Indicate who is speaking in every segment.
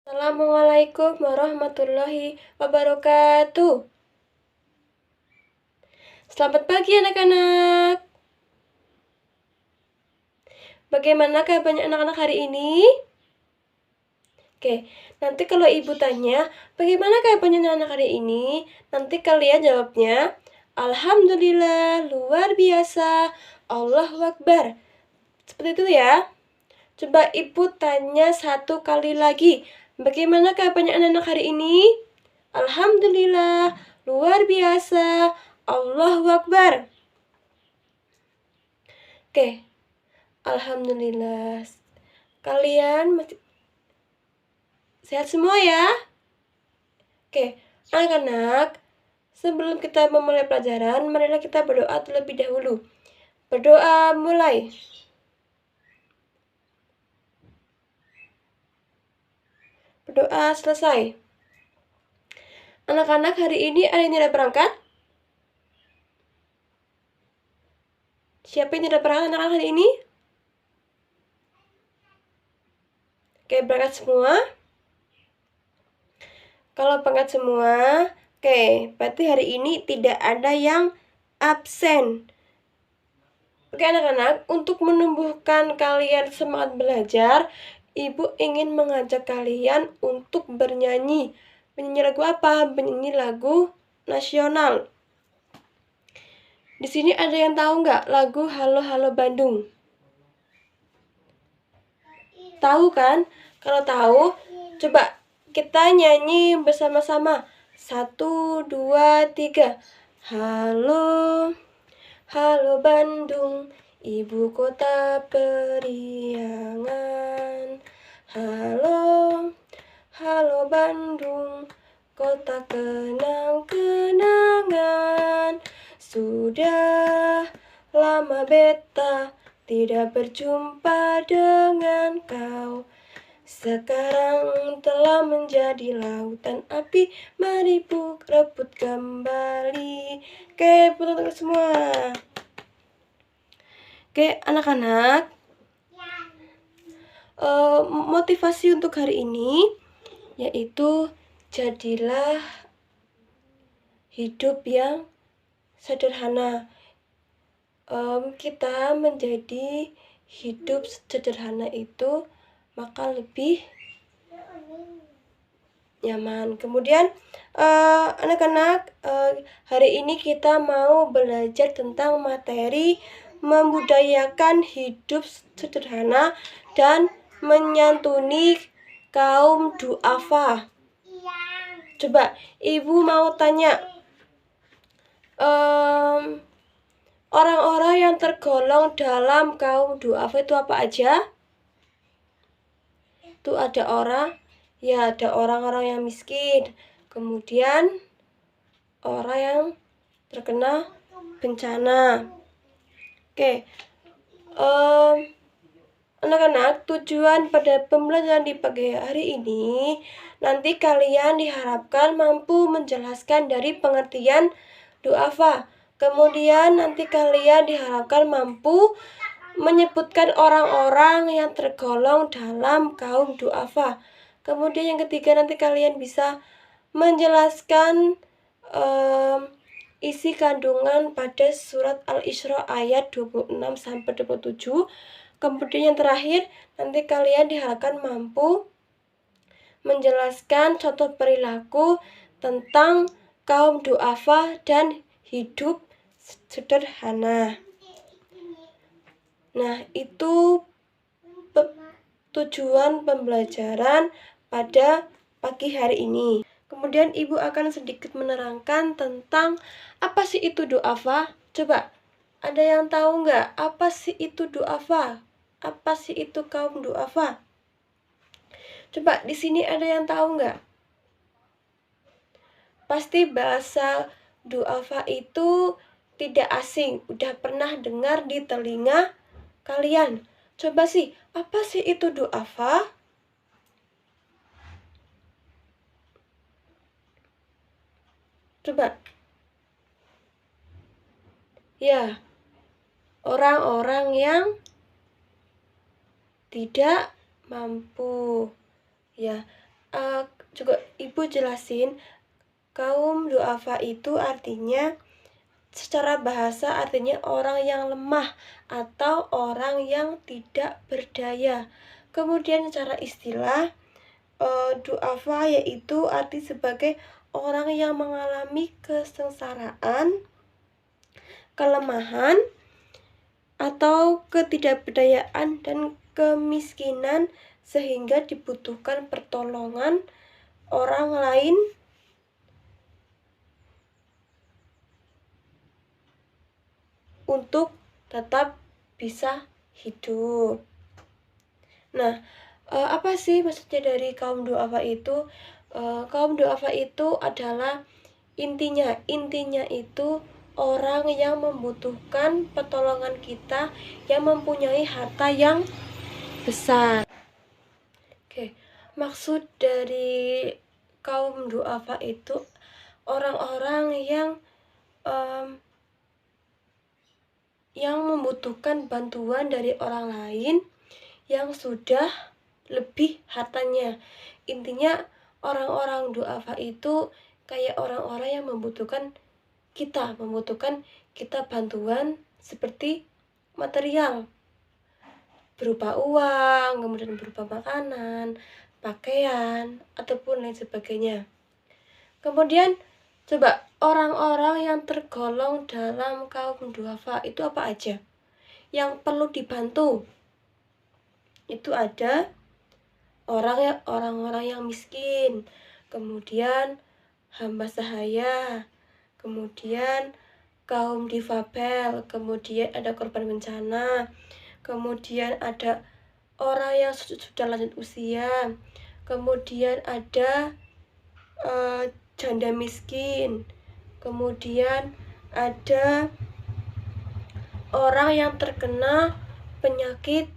Speaker 1: Assalamualaikum warahmatullahi wabarakatuh. Selamat pagi anak-anak. Bagaimana kabarnya anak-anak hari ini? Oke, nanti kalau ibu tanya, bagaimana kabarnya anak hari ini? Nanti kalian jawabnya, Alhamdulillah, luar biasa, Allahu Akbar. Seperti itu ya. Coba ibu tanya satu kali lagi, bagaimana kabarnya anak-anak hari ini? Alhamdulillah, luar biasa, Allahu Akbar. Oke, Alhamdulillah. Kalian masih sehat semua ya? Oke, anak-anak, sebelum kita memulai pelajaran, marilah kita berdoa terlebih dahulu. Berdoa mulai. Berdoa selesai. Anak-anak, hari ini ada yang tidak berangkat? Siapa yang tidak berangkat anak-anak hari ini? Oke, berangkat semua. Kalau berangkat semua, oke, berarti hari ini tidak ada yang absen. Oke anak-anak, untuk menumbuhkan kalian semangat belajar, Ibu ingin mengajak kalian untuk bernyanyi. Menyanyi lagu apa? Menyanyi lagu nasional. Di sini ada yang tahu nggak lagu Halo Halo Bandung? Tahu kan? Kalau tahu, coba kita nyanyi bersama-sama. 1, 2, 3. Halo, halo Bandung, ibu kota periangan. Halo, halo Bandung, kota kenang-kenangan. Sudah lama beta tidak berjumpa dengan kau. Sekarang telah menjadi lautan api, mari rebut kembali. Oke, putar semua. Oke, anak-anak. Motivasi untuk hari ini yaitu jadilah hidup yang sederhana. Kita menjadi hidup sederhana itu maka lebih nyaman. Kemudian anak-anak, hari ini kita mau belajar tentang materi membudayakan hidup sederhana dan menyantuni kaum duafa. Coba ibu mau tanya, orang-orang yang tergolong dalam kaum duafa itu apa aja? Itu ada orang-orang yang miskin, kemudian orang yang terkena bencana. Oke, anak-anak, tujuan pada pembelajaran di pagi hari ini, nanti kalian diharapkan mampu menjelaskan dari pengertian duafa. Kemudian nanti kalian diharapkan mampu menyebutkan orang-orang yang tergolong dalam kaum duafa. Kemudian yang ketiga, nanti kalian bisa menjelaskan isi kandungan pada surat Al-Isra ayat 26-27. Kemudian yang terakhir, nanti kalian diharapkan mampu menjelaskan contoh perilaku tentang kaum duafa dan hidup sederhana. Nah, itu tujuan pembelajaran pada pagi hari ini. Kemudian ibu akan sedikit menerangkan tentang apa sih itu duafa. Coba, ada yang tahu nggak apa sih itu duafa? Apa sih itu kaum duafa? Coba di sini ada yang tahu nggak? Pasti bahasa duafa itu tidak asing, udah pernah dengar di telinga kalian. Coba sih, apa sih itu duafa? Coba. Ya, orang-orang yang tidak mampu. Ya, juga Ibu jelasin, kaum du'afa itu artinya secara bahasa artinya orang yang lemah atau orang yang tidak berdaya. Kemudian secara istilah, du'afa yaitu arti sebagai orang yang mengalami kesengsaraan, kelemahan, atau ketidakberdayaan dan kemiskinan sehingga dibutuhkan pertolongan orang lain untuk tetap bisa hidup. Nah, apa sih maksudnya dari kaum du'afa itu? Kaum du'afa itu adalah intinya itu orang yang membutuhkan pertolongan kita yang mempunyai harta yang besar. Oke, maksud dari kaum du'afa itu orang-orang yang membutuhkan bantuan dari orang lain yang sudah lebih hartanya. Intinya orang-orang du'afa itu kayak orang-orang yang membutuhkan kita bantuan seperti material, berupa uang, kemudian berupa makanan, pakaian, ataupun lain sebagainya. Kemudian coba orang-orang yang tergolong dalam kaum du'afa itu apa aja yang perlu dibantu? Itu ada orang-orang yang miskin, kemudian hamba sahaya, kemudian kaum difabel, kemudian ada korban bencana, kemudian ada orang yang sudah lanjut usia, kemudian ada janda miskin, kemudian ada orang yang terkena penyakit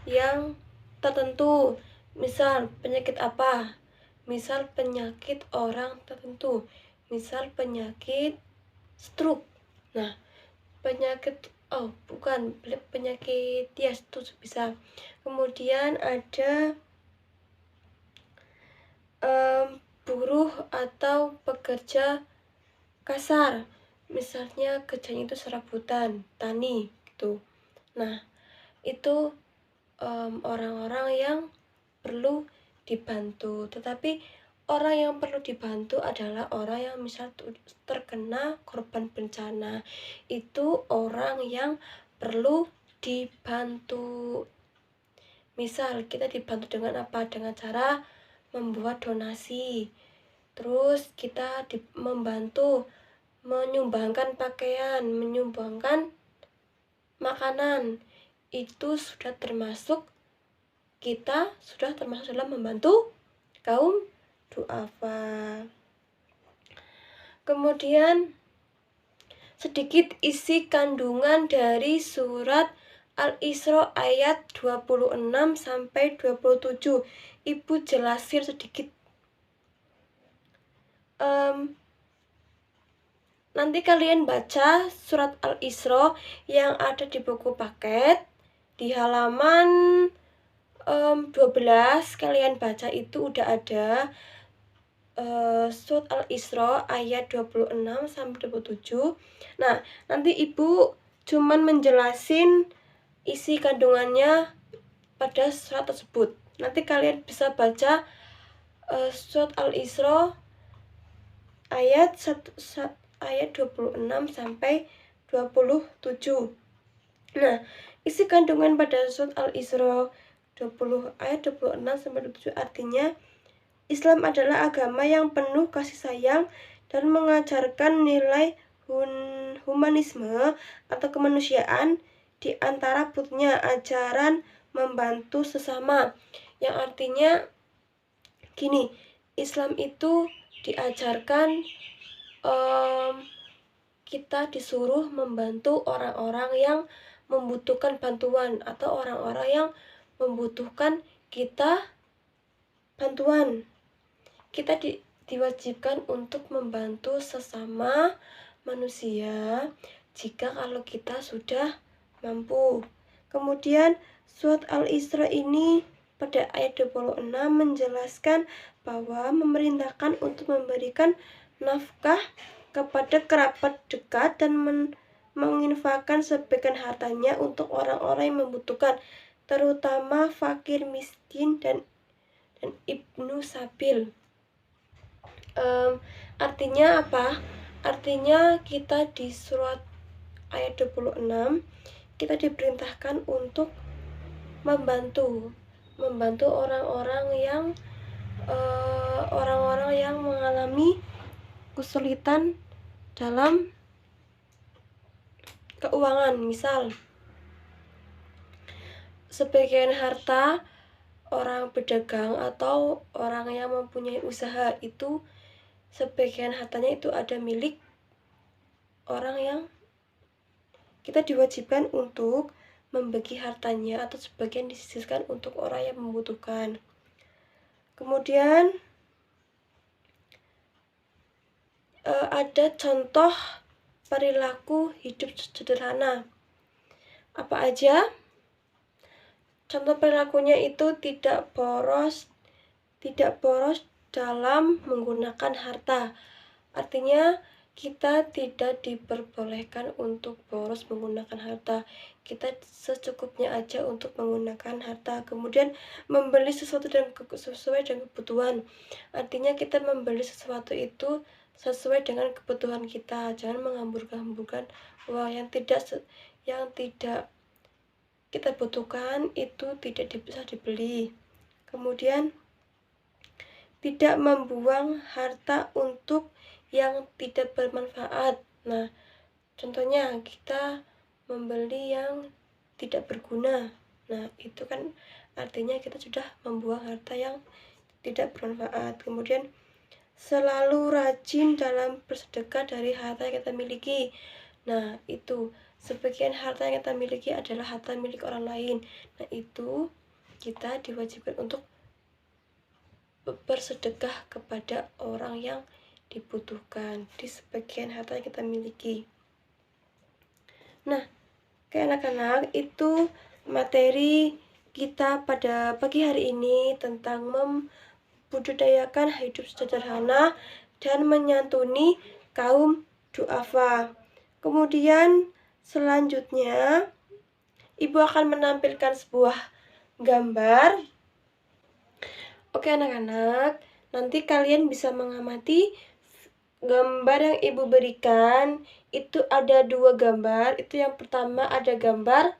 Speaker 1: yang tertentu. Misal penyakit apa? Misal penyakit orang tertentu, misal penyakit stroke. Nah, penyakit penyakit itu bisa. Kemudian ada buruh atau pekerja kasar, misalnya kerjanya itu serabutan, tani gitu. Nah, itu orang-orang yang perlu dibantu. Tetapi orang yang perlu dibantu adalah orang yang misal terkena korban bencana. Itu orang yang perlu dibantu. Misal kita dibantu dengan apa? Dengan cara membuat donasi. Terus kita membantu menyumbangkan pakaian, menyumbangkan makanan. Itu sudah termasuk dalam membantu kaum du'afa. Kemudian sedikit isi kandungan dari surat Al-Isra ayat 26 sampai 27. Ibu jelasin sedikit. Nanti kalian baca surat Al-Isra yang ada di buku paket di halaman 12, kalian baca itu udah ada surat Al-Isra ayat 26 sampai 27. Nah, nanti Ibu cuman menjelasin isi kandungannya pada surat tersebut. Nanti kalian bisa baca surat Al-Isra ayat 26 sampai 27. Nah, isi kandungan pada surat Al-Isra ayat 26 sampai 27 artinya Islam adalah agama yang penuh kasih sayang dan mengajarkan nilai humanisme atau kemanusiaan, di antara putnya ajaran membantu sesama, yang artinya gini, Islam itu diajarkan kita disuruh membantu orang-orang yang membutuhkan bantuan atau orang-orang yang membutuhkan kita bantuan. Kita diwajibkan untuk membantu sesama manusia jika kalau kita sudah mampu. Kemudian surat Al-Isra ini pada ayat 26 menjelaskan bahwa memerintahkan untuk memberikan nafkah kepada kerabat dekat dan menginfakkan sebagian hartanya untuk orang-orang yang membutuhkan, terutama fakir miskin dan ibnu sabil. Artinya apa? Artinya kita di surat ayat 26 kita diperintahkan untuk membantu orang-orang yang mengalami kesulitan dalam keuangan. Misal sebagian harta orang pedagang atau orang yang mempunyai usaha itu, sebagian hartanya itu ada milik orang yang kita diwajibkan untuk membagi hartanya atau sebagian disisihkan untuk orang yang membutuhkan. Kemudian ada contoh perilaku hidup sederhana. Apa aja? Contoh perilakunya itu tidak boros dalam menggunakan harta. Artinya kita tidak diperbolehkan untuk boros menggunakan harta. Kita secukupnya aja untuk menggunakan harta. Kemudian membeli sesuatu sesuai dengan kebutuhan. Artinya kita membeli sesuatu itu sesuai dengan kebutuhan kita. Jangan menghambur-hamburkan uang yang tidak kita butuhkan, itu tidak bisa dibeli. Kemudian tidak membuang harta untuk yang tidak bermanfaat. Nah, contohnya kita membeli yang tidak berguna. Nah, itu kan artinya kita sudah membuang harta yang tidak bermanfaat. Kemudian selalu rajin dalam bersedekah dari harta yang kita miliki. Nah, itu sebagian harta yang kita miliki adalah harta milik orang lain. Nah, itu kita diwajibkan untuk bersedekah kepada orang yang dibutuhkan di sebagian harta yang kita miliki. Nah, anak-anak, itu materi kita pada pagi hari ini tentang membudidayakan hidup sederhana dan menyantuni kaum duafa. Kemudian selanjutnya Ibu akan menampilkan sebuah gambar. Oke anak-anak, nanti kalian bisa mengamati gambar yang Ibu berikan. Itu ada 2 gambar. Itu yang pertama ada gambar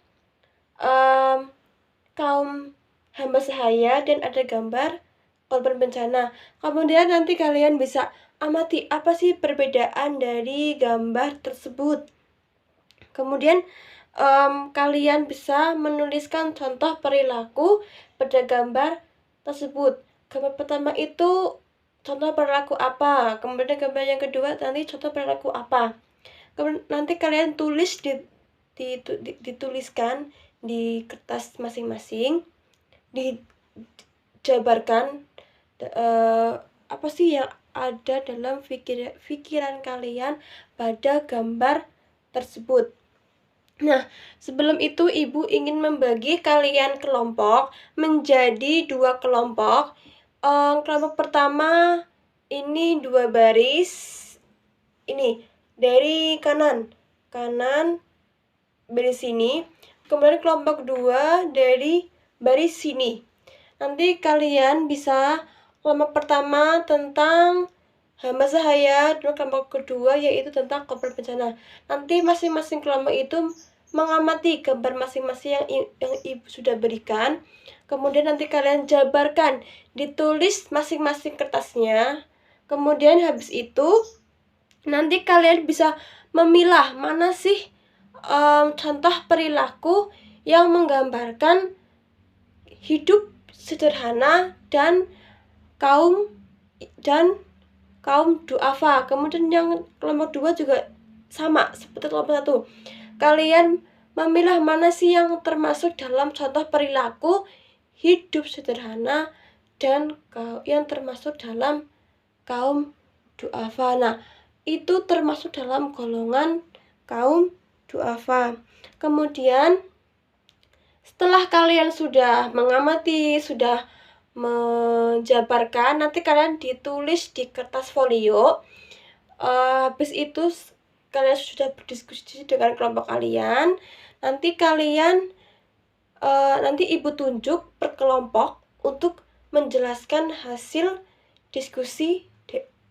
Speaker 1: kaum hamba sahaya dan ada gambar korban bencana. Kemudian nanti kalian bisa amati apa sih perbedaan dari gambar tersebut. Kemudian kalian bisa menuliskan contoh perilaku pada gambar tersebut. Gambar pertama itu contoh perilaku apa, kemudian gambar yang kedua nanti contoh perilaku apa. Kemudian nanti kalian tulis dituliskan di kertas masing-masing, dijabarkan apa sih yang ada dalam pikiran kalian pada gambar tersebut. Nah, sebelum itu Ibu ingin membagi kalian kelompok menjadi 2 kelompok. Kelompok pertama ini 2 baris. Ini dari kanan baris sini. Kemudian kelompok 2 dari baris sini. Nanti kalian bisa kelompok pertama tentang hamba sahaya, dan kelompok kedua yaitu tentang korban bencana. Nanti masing-masing kelompok itu mengamati gambar masing-masing yang Ibu sudah berikan. Kemudian nanti kalian jabarkan, ditulis masing-masing kertasnya. Kemudian habis itu nanti kalian bisa memilah mana sih contoh perilaku yang menggambarkan hidup sederhana dan kaum duafa. Kemudian yang kelompok 2 juga sama seperti kelompok 1. Kalian memilah mana sih yang termasuk dalam contoh perilaku hidup sederhana dan yang termasuk dalam kaum duafa. Nah, itu termasuk dalam golongan kaum duafa. Kemudian Setelah kalian sudah mengamati, sudah menjabarkan, nanti kalian ditulis di kertas folio. Habis itu kalian sudah berdiskusi dengan kelompok kalian, nanti kalian nanti ibu tunjuk per kelompok untuk menjelaskan hasil diskusi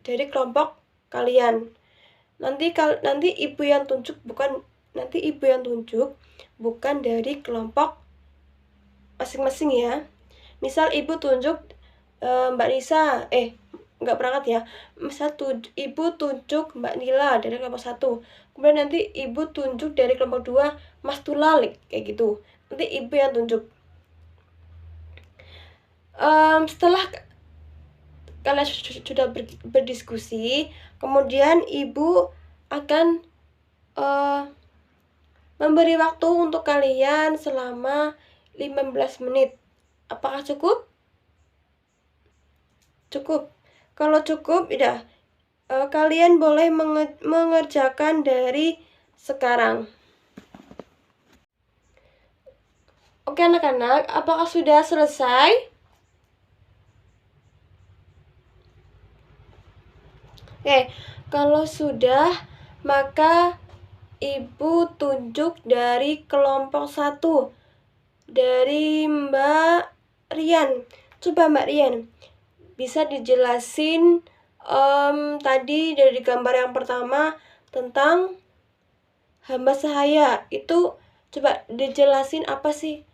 Speaker 1: dari kelompok kalian. Nanti ibu yang tunjuk bukan dari kelompok masing-masing ya. Misal ibu tunjuk Mbak Nisa, nggak berangkat ya. Misal ibu tunjuk Mbak Nila dari kelompok 1. Kemudian nanti ibu tunjuk dari kelompok 2 Mas Tulal, kayak gitu. Nanti ibu yang tunjuk. Setelah kalian sudah berdiskusi, kemudian ibu akan memberi waktu untuk kalian selama 15 menit. Apakah cukup? Cukup. Kalau cukup, udah. Kalian boleh mengerjakan dari sekarang. Oke anak-anak, apakah sudah selesai? Oke, kalau sudah, maka ibu tunjuk dari kelompok 1, dari Mbak Rian. Coba Mbak Rian, bisa dijelasin tadi dari gambar yang pertama tentang hamba sahaya. Itu coba dijelasin apa sih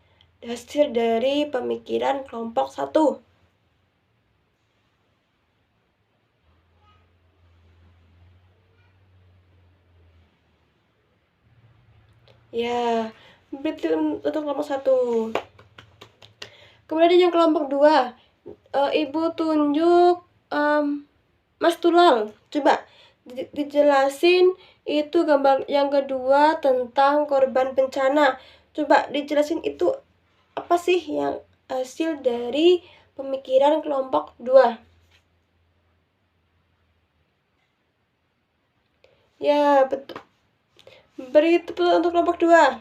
Speaker 1: hasil dari pemikiran kelompok 1. Ya, berarti untuk kelompok 1. Kemudian yang kelompok 2, ibu tunjuk Mas Tulal. Coba dijelasin itu gambar yang kedua tentang korban bencana. Coba dijelasin itu apa sih yang hasil dari pemikiran kelompok 2. Ya, betul. Beri tepuk untuk kelompok 2.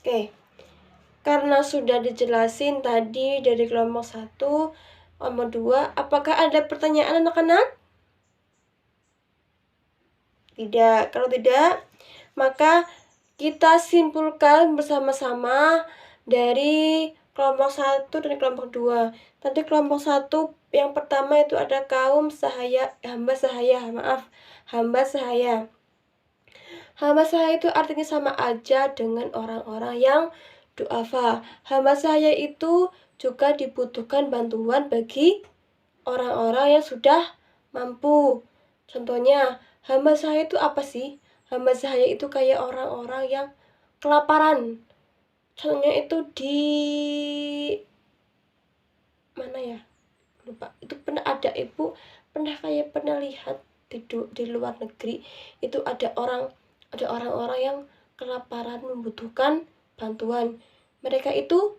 Speaker 1: Oke. Karena sudah dijelasin tadi dari kelompok 1, kelompok 2, apakah ada pertanyaan anak-anak? Tidak. Kalau tidak, maka kita simpulkan bersama-sama dari kelompok 1 dan kelompok 2. Tadi kelompok 1 yang pertama itu ada hamba sahaya. Hamba sahaya. Hamba sahaya itu artinya sama aja dengan orang-orang yang du'afa. Hamba sahaya itu juga dibutuhkan bantuan bagi orang-orang yang sudah mampu. Contohnya, hamba sahaya itu apa sih? Hamba sahaya itu kayak orang-orang yang kelaparan. Contohnya itu di mana ya? Lupa. Itu pernah ada ibu pernah lihat di luar negeri itu ada orang-orang yang kelaparan membutuhkan bantuan. Mereka itu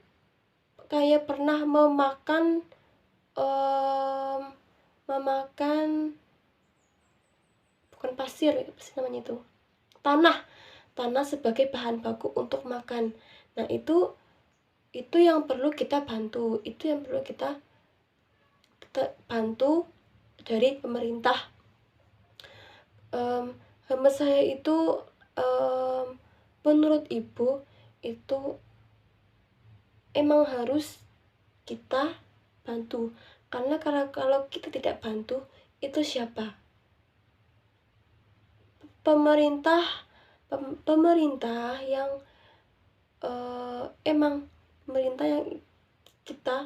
Speaker 1: kayak pernah memakan bukan pasir, apa sih namanya itu? Tanah sebagai bahan baku untuk makan. Nah, itu yang perlu kita bantu. Itu yang perlu kita bantu dari pemerintah. Hamba saya itu menurut ibu itu emang harus kita bantu, karena kalau kita tidak bantu, itu siapa? Pemerintah yang kita,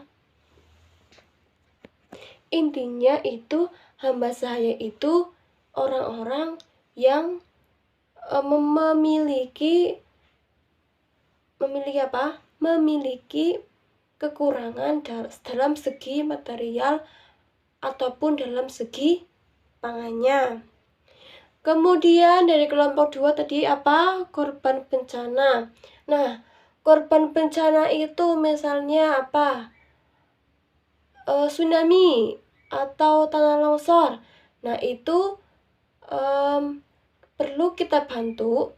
Speaker 1: intinya itu hamba saya itu orang-orang yang memiliki kekurangan dalam segi material ataupun dalam segi pangannya. Kemudian dari kelompok 2 tadi apa? Korban bencana. Nah, korban bencana itu misalnya apa? Tsunami atau tanah longsor. Nah, itu perlu kita bantu.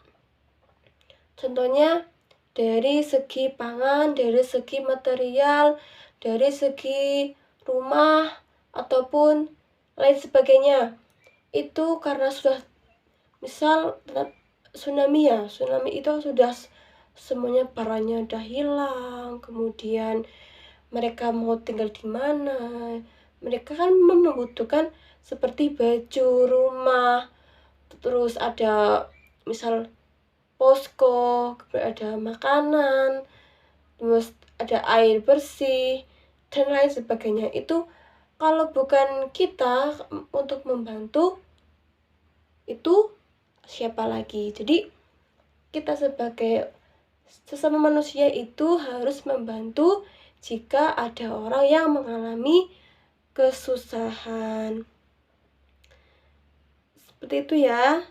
Speaker 1: Contohnya dari segi pangan, dari segi material, dari segi rumah, ataupun lain sebagainya. Itu karena sudah, misal tsunami ya, tsunami itu sudah semuanya barangnya udah hilang, kemudian mereka mau tinggal di mana, mereka kan membutuhkan seperti baju, rumah, terus ada misal posko, ada makanan, terus ada air bersih, dan lain sebagainya. Itu kalau bukan kita untuk membantu, itu siapa lagi? Jadi kita sebagai sesama manusia itu harus membantu jika ada orang yang mengalami kesusahan. Seperti itu ya.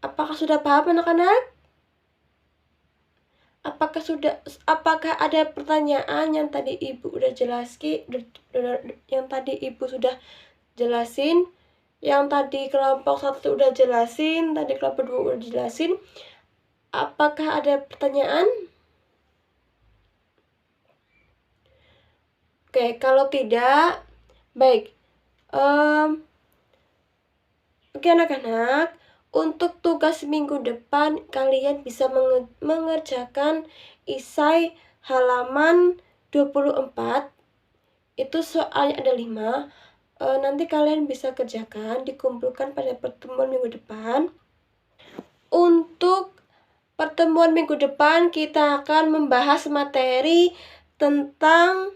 Speaker 1: Apakah sudah paham anak-anak? Apakah ada pertanyaan yang tadi Ibu udah yang tadi Ibu sudah jelasin, yang tadi kelompok 1 udah jelasin, tadi kelompok 2 udah jelasin. Apakah ada pertanyaan? Oke, kalau tidak, baik. Oke anak-anak, untuk tugas minggu depan kalian bisa mengerjakan esai halaman 24. Itu soalnya ada 5. Nanti kalian bisa kerjakan, dikumpulkan pada pertemuan minggu depan. Untuk pertemuan minggu depan kita akan membahas materi tentang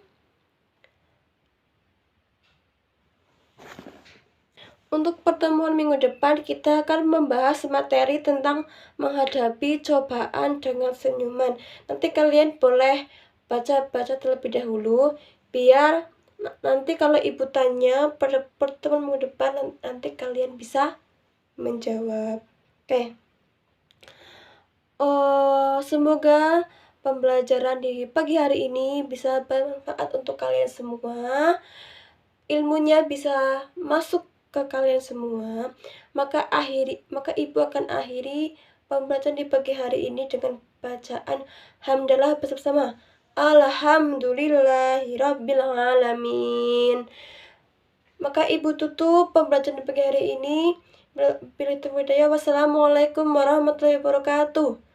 Speaker 1: Untuk pertemuan minggu depan kita akan membahas materi tentang menghadapi cobaan dengan senyuman. Nanti kalian boleh baca-baca terlebih dahulu biar nanti kalau Ibu tanya pada pertemuan minggu depan nanti kalian bisa menjawab. Oke. Semoga pembelajaran di pagi hari ini bisa bermanfaat untuk kalian semua. Ilmunya bisa masuk ke kalian semua. Maka Ibu akan akhiri pembelajaran di pagi hari ini dengan bacaan hamdalah bersama-sama. Alhamdulillahirabbil alamin. Maka Ibu tutup pembelajaran di pagi hari ini. Wassalamualaikum warahmatullahi wabarakatuh.